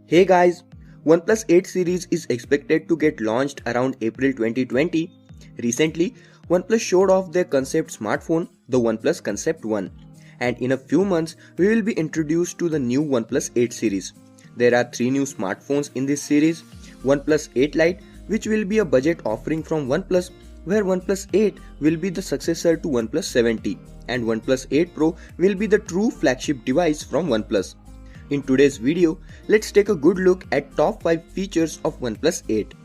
Hey guys, OnePlus 8 series is expected to get launched around April 2020. Recently, OnePlus showed off their concept smartphone, the OnePlus Concept One, and in a few months, we will be introduced to the new OnePlus 8 series. There are three new smartphones in this series: OnePlus 8 Lite, which will be a budget offering from OnePlus, where OnePlus 8 will be the successor to OnePlus 7T, and OnePlus 8 Pro will be the true flagship device from OnePlus. In today's video, let's take a good look at top 5 features of OnePlus 8.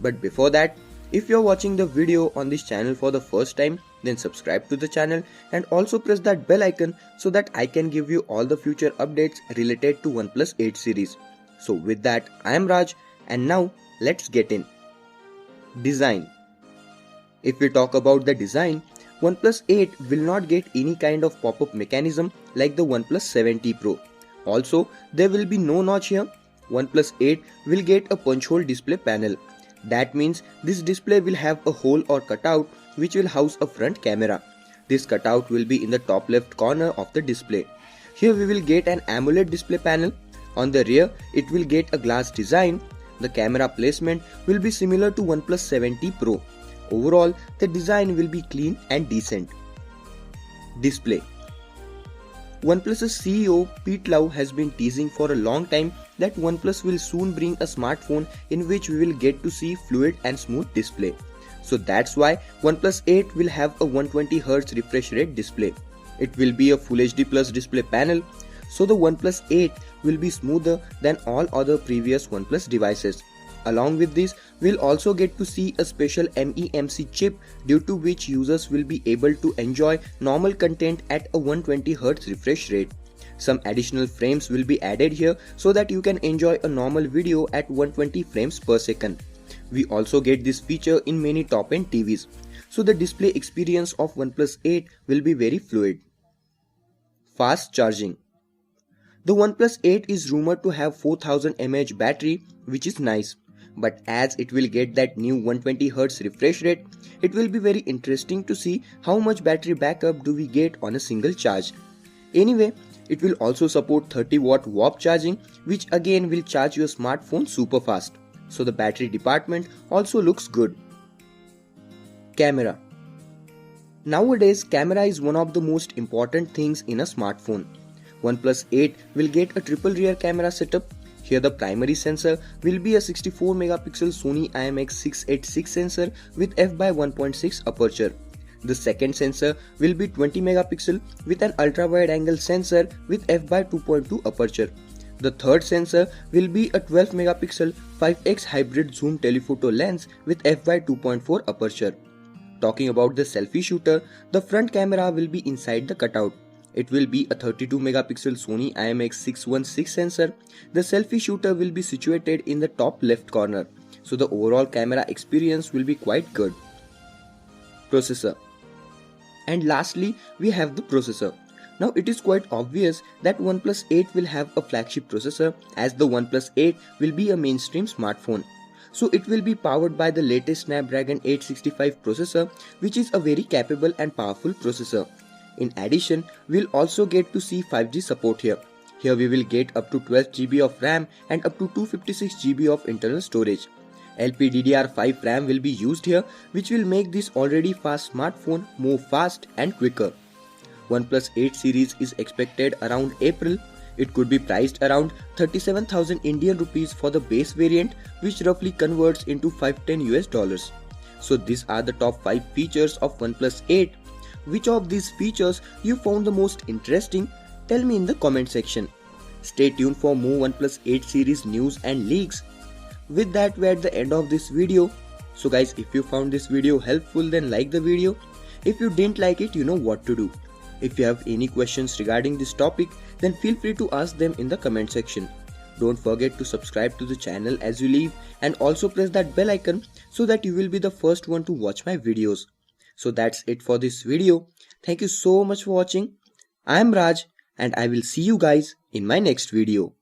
But before that, if you're watching the video on this channel for the first time, then subscribe to the channel and also press that bell icon so that I can give you all the future updates related to OnePlus 8 series. So with that, I am Raj and now let's get in. Design. If we talk about the design, OnePlus 8 will not get any kind of pop-up mechanism like the OnePlus 7T Pro. Also, there will be no notch here. OnePlus 8 will get a punch hole display panel. That means this display will have a hole or cutout which will house a front camera. This cutout will be in the top left corner of the display. Here we will get an AMOLED display panel. On the rear, it will get a glass design. The camera placement will be similar to OnePlus 7T Pro. Overall, the design will be clean and decent. Display. OnePlus's CEO Pete Lau has been teasing for a long time that OnePlus will soon bring a smartphone in which we will get to see fluid and smooth display. So that's why OnePlus 8 will have a 120Hz refresh rate display. It will be a Full HD Plus display panel, so the OnePlus 8 will be smoother than all other previous OnePlus devices. Along with this, we'll also get to see a special MEMC chip due to which users will be able to enjoy normal content at a 120Hz refresh rate. Some additional frames will be added here so that you can enjoy a normal video at 120 frames per second. We also get this feature in many top-end TVs, so the display experience of OnePlus 8 will be very fluid. Fast charging. The OnePlus 8 is rumored to have 4000 mAh battery, which is nice. But as it will get that new 120Hz refresh rate, it will be very interesting to see how much battery backup do we get on a single charge. Anyway, it will also support 30-watt warp charging, which again will charge your smartphone super fast. So the battery department also looks good. Camera. Nowadays, camera is one of the most important things in a smartphone. OnePlus 8 will get a triple rear camera setup. Here the primary sensor will be a 64MP Sony IMX686 sensor with f/1.6 aperture. The second sensor will be 20MP with an ultra-wide angle sensor with f/2.2 aperture. The third sensor will be a 12MP 5x hybrid zoom telephoto lens with f/2.4 aperture. Talking about the selfie shooter, the front camera will be inside the cutout. It will be a 32MP Sony IMX616 sensor. The selfie shooter will be situated in the top left corner, so the overall camera experience will be quite good. Processor. And lastly, we have the processor. Now it is quite obvious that OnePlus 8 will have a flagship processor, as the OnePlus 8 will be a mainstream smartphone. So it will be powered by the latest Snapdragon 865 processor, which is a very capable and powerful processor. In addition, we'll also get to see 5G support here. Here we will get up to 12GB of RAM and up to 256GB of internal storage. LPDDR5 RAM will be used here, which will make this already fast smartphone more fast and quicker. OnePlus 8 series is expected around April. It could be priced around 37,000 Indian rupees for the base variant, which roughly converts into $510. So these are the top 5 features of OnePlus 8. Which of these features you found the most interesting? Tell me in the comment section. Stay tuned for more OnePlus 8 series news and leaks. With that, we're at the end of this video. So guys, if you found this video helpful, then like the video. If you didn't like it, you know what to do. If you have any questions regarding this topic, then feel free to ask them in the comment section. Don't forget to subscribe to the channel as you leave, and also press that bell icon so that you will be the first one to watch my videos. So that's it for this video. Thank you so much for watching. I am Raj and I will see you guys in my next video.